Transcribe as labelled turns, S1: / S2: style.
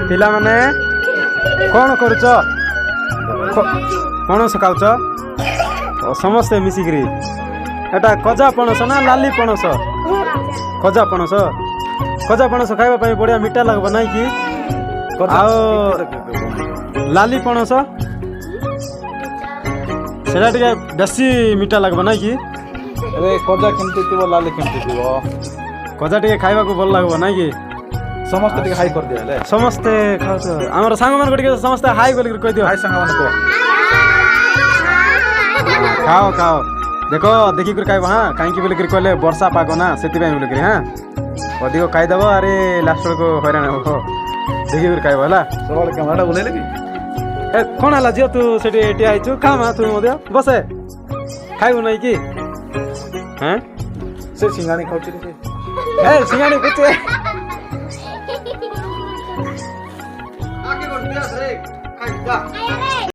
S1: पिला माने कौन करुच पणस खाऊच समस्ते मिसिकी एटा खजा पणस ना लाली पणस खजा पणस खाइबा पई बढ़िया मीठा लगबो नाही कि आओ लाली पणस सेटा टिके बेसी मीठा लगबो नाही कि
S2: अरे खजा केमती थिबो लाली केमती थिबो
S1: खजा टिके खाइबा को भल लगबो नाही कि
S2: समस्त टिके हाई कर दिया ले
S1: समस्ते खाउछ हमर सांग मन टिके समस्ते हाई बोल कहि दियो
S2: हाई संग माने को
S1: खाओ खाओ देखो देखी कर खाइबा हां काहे कि बोल कर कहले वर्षा पागो ना सेति पई बोल कर हां अधिक खाई दबो अरे लास्ट को हैरान हो देखी कर खाइबा हला
S2: सबले कैमराटा बुलेले कि
S1: ए कोन हला जियो तू सेठी एटी आइछु खामा तू मध्य बसे खाइबो नै कि हैं
S2: से सिंगानी खाउछि रे
S1: ए सिंगानी कुचे
S2: आगे बढ़ दिया रे खाइ जा